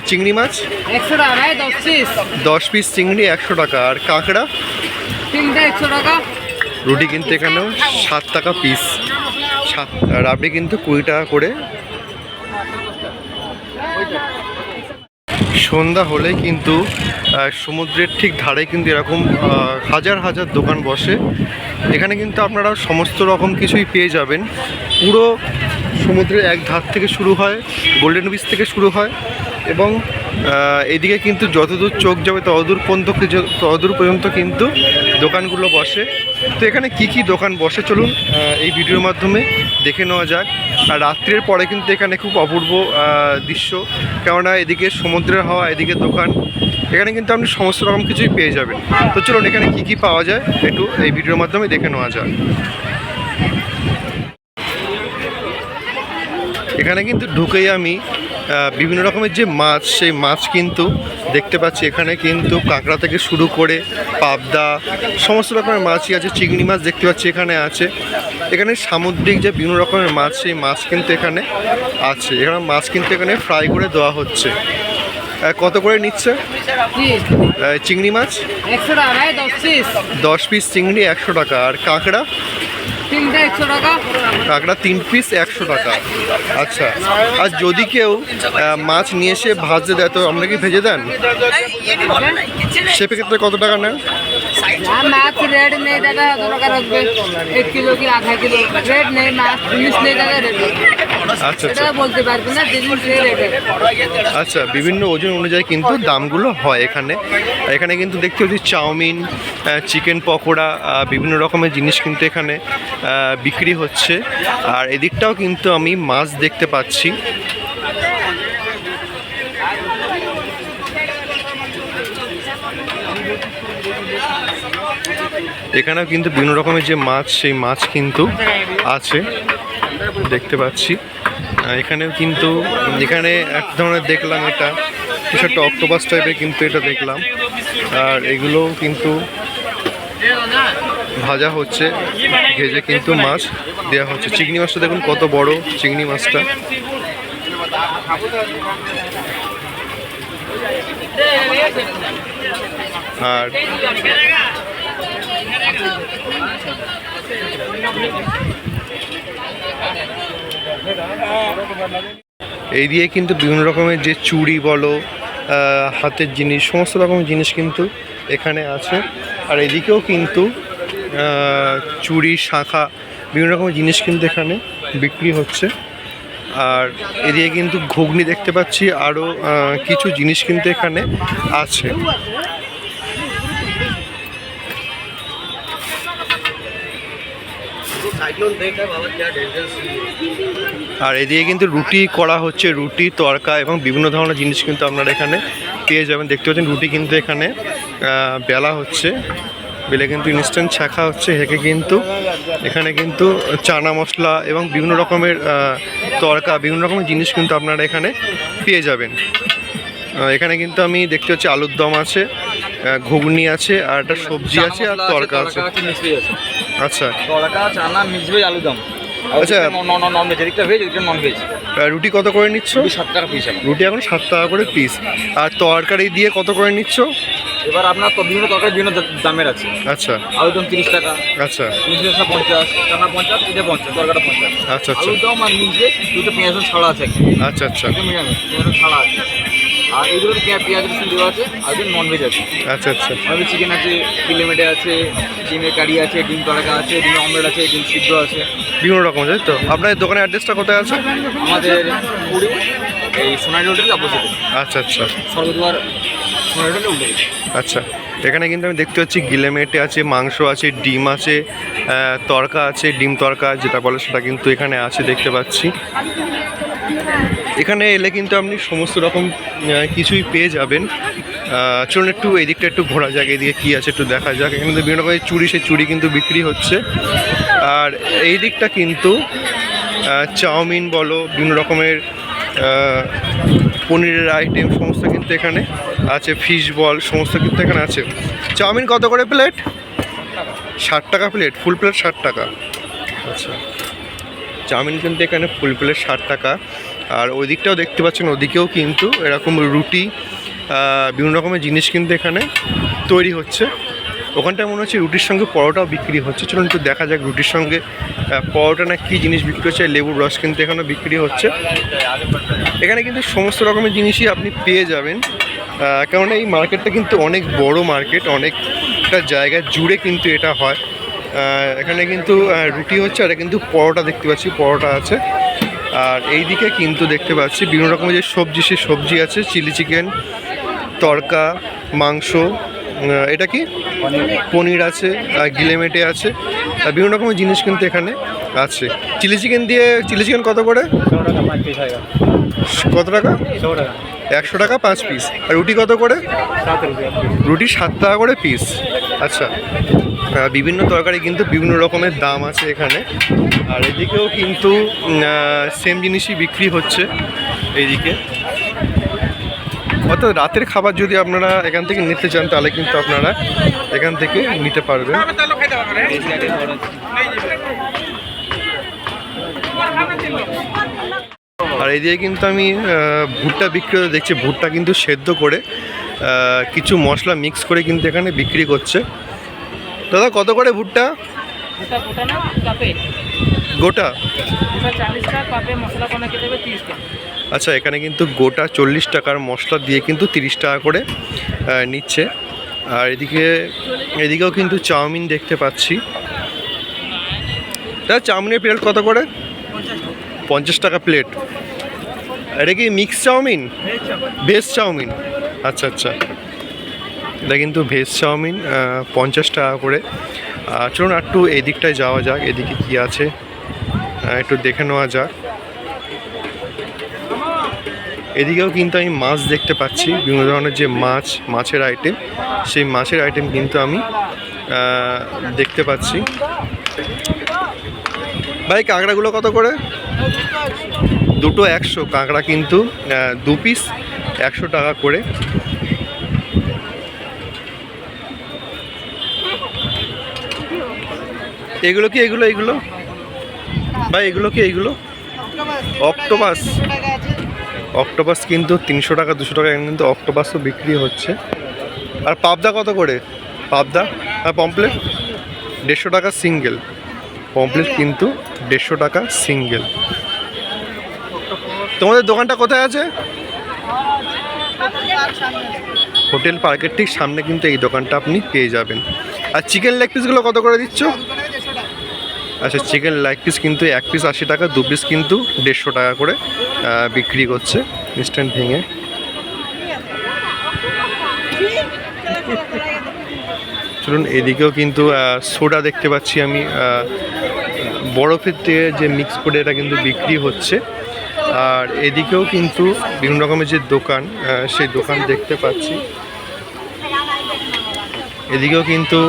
চিংড়ি মাছ 100 টাকা ভাই, 10 পিস। 10 পিস চিংড়ি 100 টাকা। আর কাঁকড়া তিনটা 100 টাকা। রুটি কিন্তু এখানেও 7 টাকা পিস। রাবড়ি কিন্তু 20 টাকা করে। সন্ধ্যা হলে কিন্তু সমুদ্রের ঠিক ধারে কিন্তু এরকম হাজার হাজার দোকান বসে। এখানে কিন্তু আপনারা সমস্ত রকম কিছুই পেয়ে যাবেন। পুরো সমুদ্রের এক ধার থেকে শুরু হয়, গোল্ডেন বিচ থেকে শুরু হয় এবং এদিকে কিন্তু যতদূর চোখ যাবে ততদূর পর্যন্ত কিন্তু দোকানগুলো বসে। তো এখানে কি দোকান বসে চলুন এই ভিডিওর মাধ্যমে দেখে নেওয়া যাক। আর রাত্রের পরে কিন্তু এখানে খুব অপূর্ব দৃশ্য, কেননা এদিকে সমুদ্রের হাওয়া, এদিকে দোকান, এখানে কিন্তু আপনি সমস্ত রকম কিছুই পেয়ে যাবেন। তো চলুন এখানে কি পাওয়া যায় একটু এই ভিডিওর মাধ্যমে দেখে নেওয়া যাক। এখানে কিন্তু ঢুকেই আমি বিভিন্ন রকমের যে মাছ, সেই মাছ কিন্তু দেখতে পাচ্ছি। এখানে কিন্তু কাঁকড়া থেকে শুরু করে পাবদা, সমস্ত রকমের মাছই আছে। চিংড়ি মাছ দেখতে পাচ্ছি এখানে আছে। এখানে সামুদ্রিক যে বিভিন্ন রকমের মাছ, সেই মাছ কিন্তু এখানে আছে। এখানে মাছ কিন্তু এখানে ফ্রাই করে দেওয়া হচ্ছে। কত করে নিচ্ছে চিংড়ি মাছ? 100 টাকা ভাই, 10 পিস। 10 পিস চিংড়ি 100 টাকা। আর কাঁকড়া তিনটা 100 টাকা। কাঁকড়া 3 পিস 100 টাকা। আচ্ছা, আর যদি কেউ মাছ নিয়ে এসে ভাজতে দেয় তো আমরা কি ভেজে দেন? সেক্ষেত্রে কত টাকা নেন? মাছ রেট নেই দাদা, কত টাকা রাখবে? 1 কিলো কি আধা কিলো রেট নেই, মাছ জিনিস নেই দাদা রেট। আচ্ছা এটা বলতে পারবো না, জিনিস নেই রেট। আচ্ছা, বিভিন্ন ওজন অনুযায়ী কিন্তু দামগুলো হয় এখানে। এখানে কিন্তু দেখতে পাচ্ছি চাউমিন, চিকেন পকোড়া, বিভিন্ন রকমের জিনিস কিন্তু এখানে বিক্রি হচ্ছে। আর এদিকটাও কিন্তু আমি মাছ দেখতে পাচ্ছি। এখানেও কিন্তু বিভিন্ন রকমের যে মাছ, সেই মাছ কিন্তু আছে দেখতে পাচ্ছি। এখানেও কিন্তু এখানে এক ধরনের দেখলাম, এটা কিছু একটা অক্টোপাস টাইপের কিন্তু এটা দেখলাম। আর এগুলোও কিন্তু ভাজা হচ্ছে, ভেজে কিন্তু মাছ দেওয়া হচ্ছে। চিংড়ি মাছটা দেখুন কত বড় চিংড়ি মাছটা। আর এই দিয়ে কিন্তু বিভিন্ন রকমের যে চুড়ি বলো, হাতের জিনিস, সমস্ত রকমের জিনিস কিন্তু এখানে আছে। আর এদিকেও কিন্তু চুড়ি, শাঁখা, বিভিন্ন রকমের জিনিস কিন্তু এখানে বিক্রি হচ্ছে। আর এদিকে কিন্তু ঘুগনি দেখতে পাচ্ছি, আরও কিছু জিনিস কিন্তু এখানে আছে। আর এদিকে কিন্তু রুটি করা হচ্ছে, রুটি, তড়কা এবং বিভিন্ন ধরনের জিনিস কিন্তু আপনারা এখানে পেয়ে যাবেন। দেখতে পাচ্ছেন রুটি কিন্তু এখানে বেলা হচ্ছে, বেলে কিন্তু ইনস্ট্যান্ট ছাঁকা হচ্ছে, হেঁকে কিন্তু এখানে কিন্তু চানা মশলা এবং বিভিন্ন রকমের তড়কা, বিভিন্ন রকমের জিনিস কিন্তু আপনারা এখানে পেয়ে যাবেন। এখানে কিন্তু আমি দেখতে পাচ্ছি আলুর দম আছে, ঘুগনি আছে, আর একটা সবজি আছে, আর তড়কা আছে। আচ্ছা, তড়কা, চানা, মিক্স ভেজ, আলু দম। আচ্ছা, নন ভেজ, এদিকটা ভেজ, এদিকটা নন ভেজ। রুটি কত করে নিচ্ছ? 7 টাকা পিস। রুটি এখন 7 টাকা করে পিস। আর তরকারি দিয়ে কত করে নিচ্ছ? এবার আপনার তো বিভিন্ন তরকারি বিভিন্ন দামের আছে। আচ্ছা, আলুদম 30 টাকা। আচ্ছা, মিক্স ভেজটা 50, চানা 50, এটা 50, তরকাটা 50। আচ্ছা, আচ্ছা, আলুদম আর মিক্স ভেজ দুটো পেঁয়াজ ছাড়া আছে। আচ্ছা, আচ্ছা, পেঁয়াজ ছাড়া আছে। আর এগুলোর পেঁয়াজ রসুন দেওয়া আছে। আর নন ভেজ আছে। আচ্ছা, আচ্ছা, আমাদের চিকেন আছে, কিলোমিটার আছে, ডিমের কারি আছে, ডিম তড়কা আছে, ডিমের অমলেট আছে, ডিম সিদ্ধ আছে, বিভিন্ন রকম। তাই তো? আপনার দোকানের অ্যাড্রেসটা কোথায় আছে? আমাদের পুরী এই সোনালী হোটেল অপোজিটে। আচ্ছা, আচ্ছা, সর্বদুয়ার সোনালী হোটেলে উঠে। আচ্ছা, এখানে কিন্তু আমি দেখতে পাচ্ছি গিলেমেটে আছে, মাংস আছে, ডিম আছে, তড়কা আছে, ডিম তড়কা যেটা বলে সেটা কিন্তু এখানে আছে দেখতে পাচ্ছি। এখানে এলে কিন্তু আপনি সমস্ত রকম কিছুই পেয়ে যাবেন। চলুন একটু এই দিকটা একটু ঘোরা যাক, এদিকে কী আছে একটু দেখা যাক। এখানে বিভিন্ন রকমের চুড়ি, সেই চুড়ি কিন্তু বিক্রি হচ্ছে। আর এই দিকটা কিন্তু চাউমিন বলো, বিভিন্ন রকমের পনিরের আইটেম সমস্ত কিন্তু এখানে আছে, ফিশ বল সমস্ত কিন্তু এখানে আছে। চাউমিন কত করে প্লেট? 60 টাকা প্লেট, ফুল প্লেট 60 টাকা। আচ্ছা, চাউমিন কিন্তু এখানে ফুল প্লেট 60 টাকা। আর ওই দিকটাও দেখতে পাচ্ছেন, ওদিকেও কিন্তু এরকম রুটি বিভিন্ন রকমের জিনিস কিন্তু এখানে তৈরি হচ্ছে। ওখানটায় মনে হচ্ছে রুটির সঙ্গে পরোটাও বিক্রি হচ্ছে। চলুন একটু দেখা যাক রুটির সঙ্গে পরোটা না কী জিনিস বিক্রি হচ্ছে। লেবুর রস কিন্তু এখানে বিক্রি হচ্ছে। এখানে কিন্তু সমস্ত রকমের জিনিসই আপনি পেয়ে যাবেন, কেননা এই মার্কেটটা কিন্তু অনেক বড় মার্কেট, অনেকটা জায়গা জুড়ে কিন্তু এটা হয়। এখানে কিন্তু রুটি হচ্ছে, আর কিন্তু পরোটা দেখতে পাচ্ছি, পরোটা আছে। আর এই দিকে কিন্তু দেখতে পাচ্ছি বিভিন্ন রকমের যে সবজি, সে সবজি আছে, চিলি চিকেন, তড়কা, মাংস, এটা কি পনির আছে, গিলেমেটে আছে, বিভিন্ন রকমের জিনিস কিন্তু এখানে আছে। চিলি চিকেন কত করে? কত টাকা? 100 টাকা 5 পিস। আর রুটি কত করে? রুটি 7 টাকা করে পিস। আচ্ছা, বিভিন্ন তরকারি কিন্তু বিভিন্ন রকমের দাম আছে এখানে। আর এদিকেও কিন্তু সেম জিনিসই বিক্রি হচ্ছে এইদিকে। অর্থাৎ রাতের খাবার যদি আপনারা এখান থেকে নিতে চান, তাহলে কিন্তু আপনারা এখান থেকে নিতে পারবেন। আর এইদিকে কিন্তু আমি ভুট্টা বিক্রি দেখছি। ভুট্টা কিন্তু সেদ্ধ করে কিছু মশলা মিক্স করে কিন্তু এখানে বিক্রি করছে। দাদা কত করে ভুট্টা? গোটা? আচ্ছা, এখানে কিন্তু গোটা 40 টাকার মশলা দিয়ে কিন্তু 30 টাকা করে নিচ্ছে। আর এদিকেও কিন্তু চাউমিন দেখতে পাচ্ছি। দাদা চাউমিনের প্লেট কত করে? 50 টাকা প্লেট। এটা কি মিক্স চাউমিন? Veg chowmein? আচ্ছা আচ্ছা, এটা কিন্তু ভেজ চাউমিন 50 টাকা করে। চলুন একটু এই দিকটায় যাওয়া যাক, এদিকে কি আছে একটু দেখে নেওয়া যাক। এদিকেও কিন্তু আমি মাছ দেখতে পাচ্ছি, বিভিন্ন ধরনের যে মাছের আইটেম, সেই মাছের আইটেম কিন্তু আমি দেখতে পাচ্ছি। ভাই কাঁকড়াগুলো কত করে? দুটো 100। কাঁকড়া কিন্তু 2 পিস 100 টাকা করে। এগুলো কি? এগুলো ভাই এগুলো কি? অক্টোপাস কিন্তু 300 টাকা 200 টাকা কিন্তু অক্টোপাসও বিক্রি হচ্ছে। আর পাবদা কত করে? পাবদা আর পমপ্লেট 150 টাকা সিঙ্গেল। পমপ্লেট কিন্তু 150 টাকা সিঙ্গেল। তোমাদের দোকানটা কোথায় আছে? হোটেল পার্কের ঠিক সামনে কিন্তু এই দোকানটা আপনি পেয়ে যাবেন। আর চিকেন লেগ পিসগুলো কত করে দিচ্ছ? আচ্ছা, চিকেন লেগ পিস কিন্তু 1 পিস 80 টাকা, 2 পিস কিন্তু 150 টাকা করে বিক্রি করছে ইনস্ট্যান্ট ভেঙে। চলুন এদিকেও কিন্তু সোডা দেখতে পাচ্ছি আমি, বরফের দিয়ে যে মিক্স করে এটা কিন্তু বিক্রি হচ্ছে। আর এদিকেও কিন্তু বিভিন্ন রকমের যে দোকান, সেই দোকান দেখতে পাচ্ছি। এদিকেও কিন্তু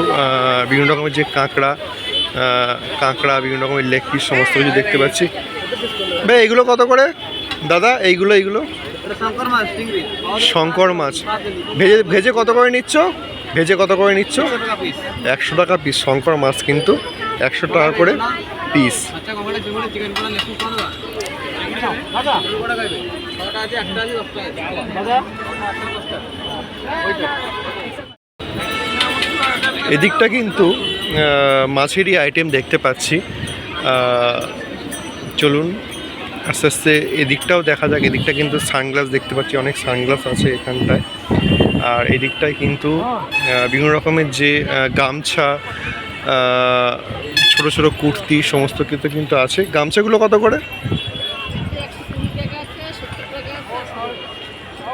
বিভিন্ন রকমের যে কাঁকড়া বিভিন্ন রকমের লেগ পিস সমস্ত কিছু দেখতে পাচ্ছি। ভাই এগুলো কত করে দাদা? এইগুলো শঙ্কর মাছ ভেজে কত করে নিচ্ছ? 100 টাকা পিস। শঙ্কর মাছ কিন্তু 100 টাকা করে পিস। এদিকটা কিন্তু মাছেরই আইটেম দেখতে পাচ্ছি। চলুন আস্তে আস্তে এদিকটাও দেখা যাক। এদিকটা কিন্তু সানগ্লাস দেখতে পাচ্ছি, অনেক সানগ্লাস আছে এখানটায়। আর এদিকটায় কিন্তু বিভিন্ন রকমের যে গামছা, ছোট ছোট কুর্তি সমস্ত কিছু কিন্তু আছে। গামছাগুলো কত করে?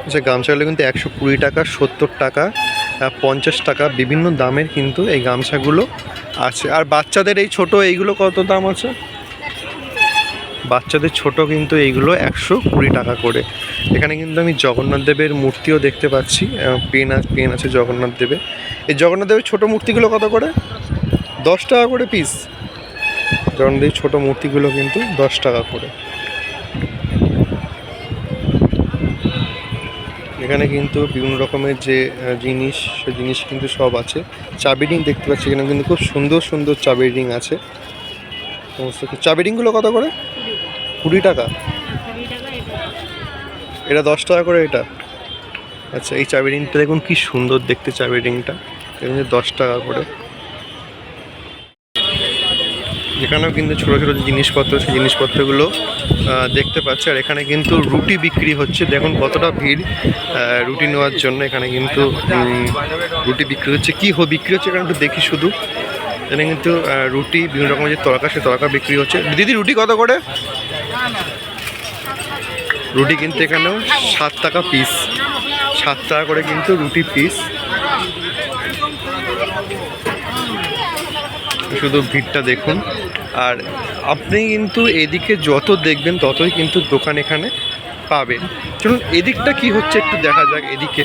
আচ্ছা, গামছাগুলো কিন্তু 120 টাকা, 70 টাকা, 50 টাকা, বিভিন্ন দামের কিন্তু এই গামছাগুলো আছে। আর বাচ্চাদের এই ছোট এইগুলো কত দাম আছে? বাচ্চাদের ছোট কিন্তু এইগুলো 120 টাকা করে। এখানে কিন্তু আমি জগন্নাথ দেবের মূর্তিও দেখতে পাচ্ছি, পেন আছে জগন্নাথ দেবের। এই জগন্নাথ দেবের ছোটো মূর্তিগুলো কত করে? 10 টাকা করে পিস। জগন্নাথ দেবের ছোটো মূর্তিগুলো কিন্তু 10 টাকা করে। এখানে কিন্তু বিভিন্ন রকমের যে জিনিস, সে জিনিস কিন্তু সব আছে। চাবি রিং দেখতে পাচ্ছি, এখানে কিন্তু খুব সুন্দর সুন্দর চাবি রিং আছে সমস্ত। চাবি রিংগুলো কত করে? 20 টাকা। এটা 10 টাকা করে এটা। আচ্ছা, এই চাবি রিংটা দেখুন কি সুন্দর দেখতে চাবি রিংটা, এখানে 10 টাকা করে। এখানেও কিন্তু ছোটো ছোটো যে জিনিসপত্র, সেই জিনিসপত্রগুলো দেখতে পাচ্ছি। আর এখানে কিন্তু রুটি বিক্রি হচ্ছে, দেখুন কতটা ভিড় রুটি নেওয়ার জন্য। এখানে কিন্তু রুটি বিক্রি হচ্ছে, কী বিক্রি হচ্ছে এখানে একটু দেখি শুধু। এখানে কিন্তু রুটি, বিভিন্ন রকমের যে তরকা, সে তরকা বিক্রি হচ্ছে। দিদি রুটি কত করে? রুটি কিন্তু এখানেও 7 টাকা পিস, 7 টাকা করে কিন্তু রুটি পিস। শুধু ভিড়টা দেখুন। আর আপনি কিন্তু এদিকে যত দেখবেন ততই কিন্তু দোকান এখানে পাবেন। চলুন এদিকটা কি হচ্ছে একটু দেখা যাক। এদিকে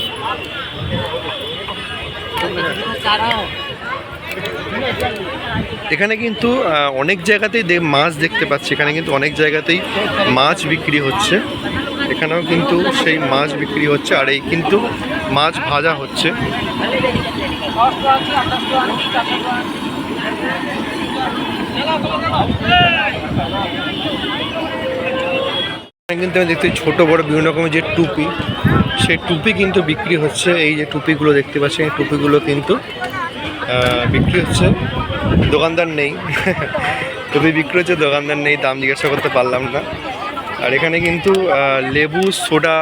এখানে কিন্তু অনেক জায়গাতেই মাছ দেখতে পাচ্ছি, এখানে কিন্তু অনেক জায়গাতেই মাছ বিক্রি হচ্ছে। এখানেও কিন্তু সেই মাছ বিক্রি হচ্ছে, আর এই কিন্তু মাছ ভাজা হচ্ছে। কিন্তু আমি দেখতে ছোটো বড়ো বিভিন্ন রকমের যে টুপি, সেই টুপি কিন্তু বিক্রি হচ্ছে। এই যে টুপিগুলো দেখতে পাচ্ছেন, এই টুপিগুলো কিন্তু বিক্রি হচ্ছে। দোকানদার নেই, টুপি বিক্রি হচ্ছে, দোকানদার নেই, দাম জিজ্ঞাসা করতে পারলাম না। আর এখানে কিন্তু লেবু সোডা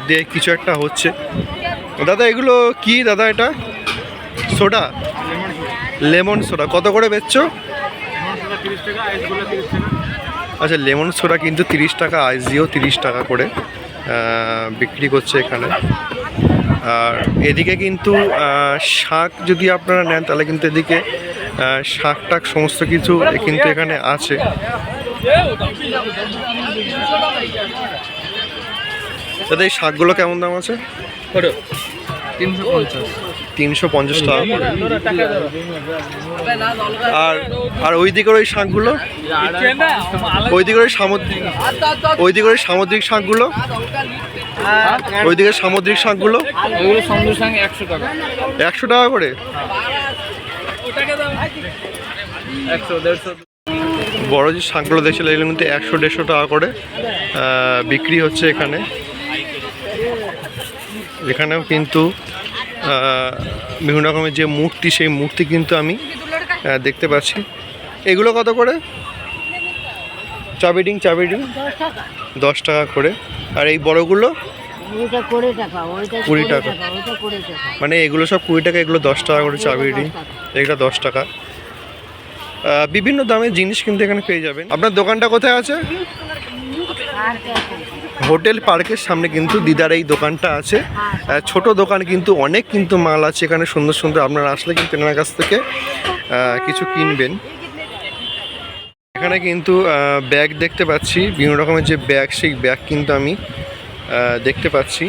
দিয়ে কিছু একটা হচ্ছে। দাদা এগুলো কি দাদা? এটা সোডা, লেমন সোডা কত করে বেচছো? আচ্ছা, লেমন সোডা কিন্তু 30 টাকা, আইস দিয়েও 30 টাকা করে বিক্রি করছে এখানে। আর এদিকে কিন্তু শাক যদি আপনারা নেন তাহলে কিন্তু এদিকে শাক টাক সমস্ত কিছু কিন্তু এখানে আছে। দাদা এই শাকগুলো কেমন দাম আছে? 350 টাকা করে। আর ওই দিকের ওই শাকগুলো, ওই দিকের ওই সামুদ্রিক শাকগুলো, ওই দিকের সামুদ্রিক শাকগুলো 100 টাকা করে। বড় যে শাকগুলো দেখছিলাম এগুলো কিন্তু 100-150 টাকা করে বিক্রি হচ্ছে এখানে। এখানেও কিন্তু বিভিন্ন রকমের যে মূর্তি, সেই মূর্তি কিন্তু আমি দেখতে পাচ্ছি। এগুলো কত করে? চাবি রিং 10 টাকা করে। আর এই বড়গুলো 20 টাকা। মানে এগুলো সব 20 টাকা, এগুলো 10 টাকা করে চাবি রিং, এটা 10 টাকা। বিভিন্ন দামের জিনিস কিন্তু এখানে পেয়ে যাবেন। আপনার দোকানটা কোথায় আছে? হোটেল পার্কের সামনে কিন্তু দিদার এই দোকানটা আছে। ছোট দোকান কিন্তু অনেক কিন্তু মাল আছে এখানে সুন্দর সুন্দর। আপনারা আসলে কিন্তু এনার কাছ থেকে কিছু কিনবেন। এখানে কিন্তু ব্যাগ দেখতে পাচ্ছি, বিভিন্ন রকমের যে ব্যাগ, সেই ব্যাগ কিন্তু আমি দেখতে পাচ্ছি।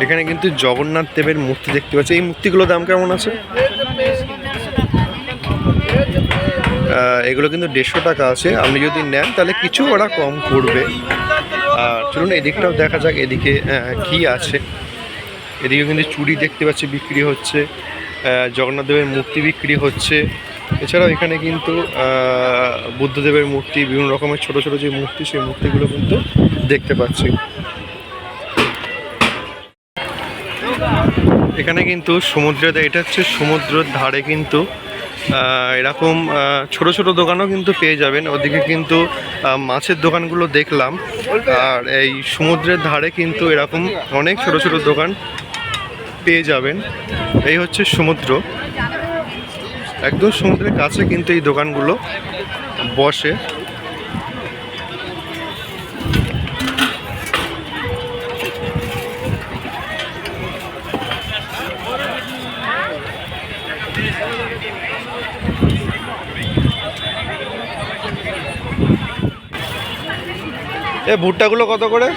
এখানে কিন্তু জগন্নাথ দেবের মূর্তি দেখতে পাচ্ছি। এই মূর্তিগুলোর দাম কেমন আছে? এগুলো কিন্তু 150 টাকা আছে। আপনি যদি নেন তাহলে কিছু ওরা কম করবে। আর চলুন এদিকটাও দেখা যাক, এদিকে কি আছে। এদিকে কিন্তু চুড়ি দেখতে পাচ্ছি বিক্রি হচ্ছে, জগন্নাথ দেবের মূর্তি বিক্রি হচ্ছে। এছাড়াও এখানে কিন্তু বুদ্ধদেবের মূর্তি, বিভিন্ন রকমের ছোট ছোট যে মূর্তি, সেই মূর্তিগুলো কিন্তু দেখতে পাচ্ছি। এখানে কিন্তু সমুদ্রের, এটা হচ্ছে সমুদ্রের ধারে কিন্তু এরকম ছোট ছোট দোকানও কিন্তু পেয়ে যাবেন। ওদিকে কিন্তু মাছের দোকানগুলো দেখলাম, আর এই সমুদ্রের ধারে কিন্তু এরকম অনেক ছোট ছোট দোকান পেয়ে যাবেন। এই হচ্ছে সমুদ্র, একদম সমুদ্রের কাছে কিন্তু এই দোকানগুলো বসে। এ ভুট্টাগুলো কত করে?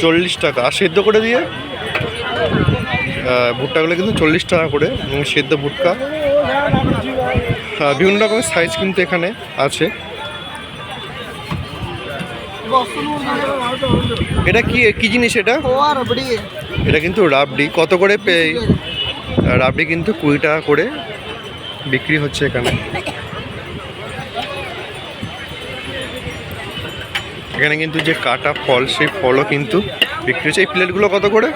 40 টাকা। আর সেদ্ধ করে দিয়ে ভুট্টাগুলো কিন্তু 40 টাকা করে, সেদ্ধ ভুট্টা। বিভিন্ন রকমের সাইজ কিন্তু এখানে আছে। এটা কি জিনিস? এটা কিন্তু রাবড়ি। কত করে? রাবড়ি কিন্তু 20 টাকা করে বিক্রি হচ্ছে এখানে। এখানে কিন্তু যে কাটা ফল, সেই ফলও কিন্তু বিক্রি হচ্ছে। এই প্লেটগুলো কত করে?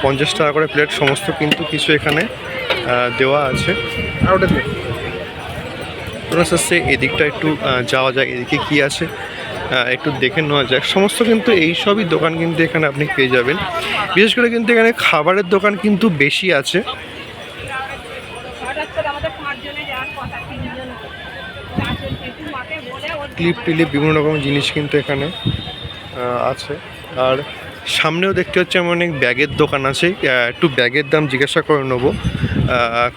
50 টাকা করে প্লেট। সমস্ত কিন্তু কিছু এখানে দেওয়া আছে। আর ওটা আস্তে এদিকটা একটু যাওয়া যায়, এদিকে কি আছে একটু দেখে নেওয়া যায়। সমস্ত কিন্তু এই সবই দোকান কিন্তু এখানে আপনি পেয়ে যাবেন। বিশেষ করে কিন্তু এখানে খাবারের দোকান কিন্তু বেশি আছে। ক্লিপ টিলিপ বিভিন্ন রকমের জিনিস কিন্তু এখানে আছে। আর সামনেও দেখতে হচ্ছে এমন অনেক ব্যাগের দোকান আছে। একটু ব্যাগের দাম জিজ্ঞাসা করে নেবো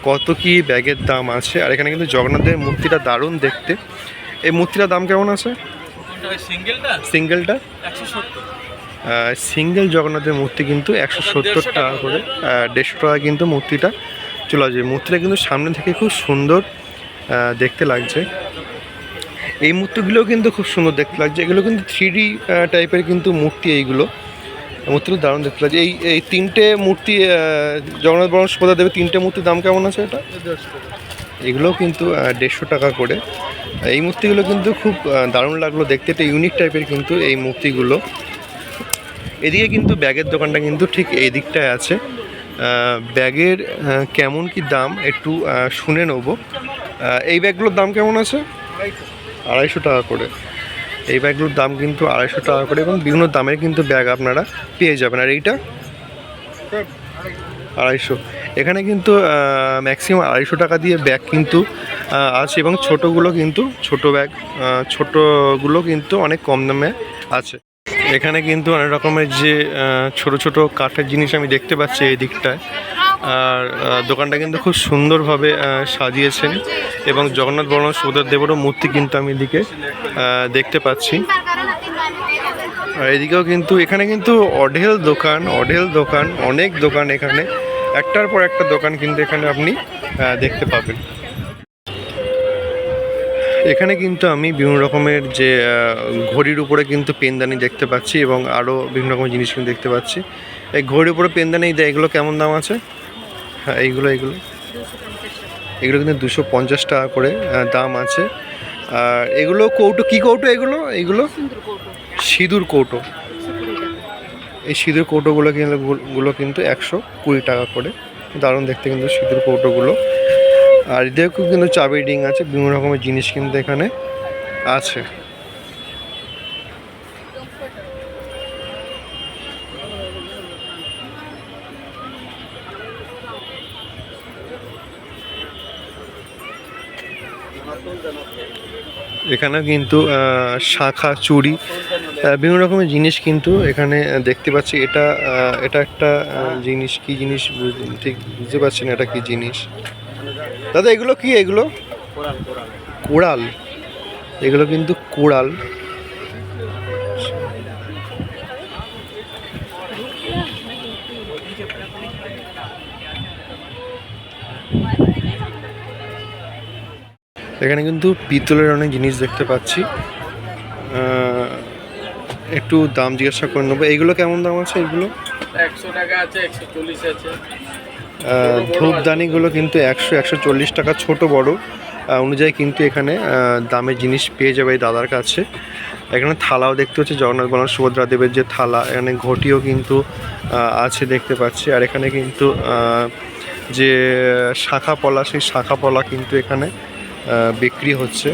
কত কি ব্যাগের দাম আছে। আর এখানে কিন্তু জগন্নাথের মূর্তিটা দারুণ দেখতে। এই মূর্তিটার দাম কেমন আছে? সিঙ্গেলটা সিঙ্গেল জগন্নাথের মূর্তি কিন্তু 170 টাকা করে। 150 টাকা কিন্তু মূর্তিটা চলে আসবে। মূর্তিটা কিন্তু সামনে থেকে খুব সুন্দর দেখতে লাগছে। এই মূর্তিগুলোও কিন্তু খুব সুন্দর দেখতে লাগছে। এগুলো কিন্তু 3D টাইপের কিন্তু মূর্তি। এইগুলো মূর্তিগুলো দারুণ দেখতে লাগছে। এই তিনটে মূর্তি জগন্নাথ বলরাম সুভদ্রা দেবের তিনটে মূর্তির দাম কেমন আছে? এটা এগুলোও কিন্তু 150 টাকা করে। এই মূর্তিগুলো কিন্তু খুব দারুণ লাগলো দেখতে, একটা ইউনিক টাইপের কিন্তু এই মূর্তিগুলো। এদিকে কিন্তু ব্যাগের দোকানটা কিন্তু ঠিক এই দিকটায় আছে। ব্যাগের কেমন কি দাম একটু শুনে নেব। এই ব্যাগগুলোর দাম কেমন আছে? 250 টাকা করে। এই ব্যাগগুলোর দাম কিন্তু 250 টাকা করে এবং বিভিন্ন দামের কিন্তু ব্যাগ আপনারা পেয়ে যাবেন। আর এইটা 250। এখানে কিন্তু ম্যাক্সিমাম 250 টাকা দিয়ে ব্যাগ কিন্তু আছে এবং ছোটোগুলো কিন্তু ছোটো ব্যাগ ছোটোগুলো কিন্তু অনেক কম দামে আছে। এখানে কিন্তু অনেক রকমের যে ছোট ছোট কাঠের জিনিস আমি দেখতে পাচ্ছি এই দিকটায়। আর দোকানটা কিন্তু খুব সুন্দরভাবে সাজিয়েছেন এবং জগন্নাথ বলরাম সুভদ্রা দেবেরও মূর্তি কিন্তু আমি এদিকে দেখতে পাচ্ছি। আর এদিকেও কিন্তু এখানে কিন্তু অঢেল দোকান অনেক দোকান। এখানে একটার পর একটা দোকান কিন্তু এখানে আপনি দেখতে পাবেন। এখানে কিন্তু আমি বিভিন্ন রকমের যে ঘড়ির উপরে কিন্তু পেনদানি দেখতে পাচ্ছি এবং আরও বিভিন্ন রকমের জিনিস কিন্তু দেখতে পাচ্ছি। এই ঘড়ির উপরে পেনদানি দেয়, এগুলো কেমন দাম আছে? হ্যাঁ এগুলো কিন্তু 250 টাকা করে দাম আছে। আর এগুলো কৌটো, কী কৌটো এগুলো সিঁদুর কৌটো। এই সিঁদুর কৌটোগুলো কিন্তু 120 টাকা করে। দারুণ দেখতে কিন্তু সিঁদুর কৌটোগুলো। আর এদিকেও কিন্তু চাবি রিং আছে, বিভিন্ন রকমের জিনিস কিন্তু এখানে আছে। এখানে কিন্তু শাঁখা চুড়ি বিভিন্ন রকমের জিনিস কিন্তু এখানে দেখতে পাচ্ছি। এটা একটা জিনিস, কি জিনিস ঠিক বুঝতে পারছি না এটা কি জিনিস। দাদা এগুলো কি? এগুলো কোড়াল। এগুলো কিন্তু কোড়াল। এখানে কিন্তু পিতলের অনেক জিনিস দেখতে পাচ্ছি। একটু দাম জিজ্ঞাসা করে নেবো। এইগুলো কেমন দাম আছে? এগুলো 100 টাকা আছে, 140 আছে। ধূপদানিগুলো কিন্তু 100-140 টাকা ছোট বড় অনুযায়ী কিন্তু এখানে দামের জিনিস পেয়ে যাবে এই দাদার কাছে। এখানে থালাও দেখতে হচ্ছে জগন্নাথ বলরাম সুভদ্রা দেবের যে থালা। এখানে ঘটিও কিন্তু আছে দেখতে পাচ্ছি। আর এখানে কিন্তু যে শাঁখা পলা, সেই শাঁখা পলা কিন্তু এখানে বিক্রি হচ্ছে।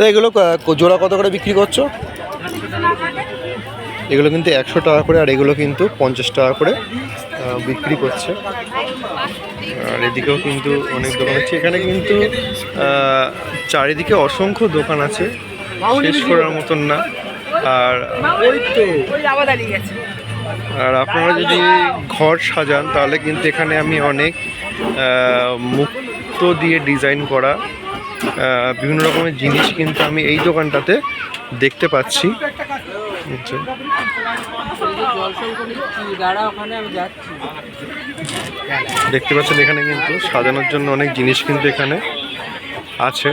এগুলো জোড়া কত করে বিক্রি করছো? এগুলো কিন্তু 100 টাকা করে। আর এগুলো কিন্তু 50 টাকা করে বিক্রি করছে। আর এদিকেও কিন্তু অনেক দোকান আছে। এখানে কিন্তু চারিদিকে অসংখ্য দোকান আছে, শেষ করার মতন না। আর আপনারা যদি ঘর সাজান তাহলে কিন্তু এখানে আমি অনেক মুক্ত দিয়ে ডিজাইন করা বিভিন্ন রকমের জিনিস কিন্তু আমি এই দোকানটাতে দেখতে পাচ্ছি। দেখতে পাচ্ছেন এখানে কিন্তু সাজানোর জন্য অনেক জিনিস কিন্তু এখানে আছে।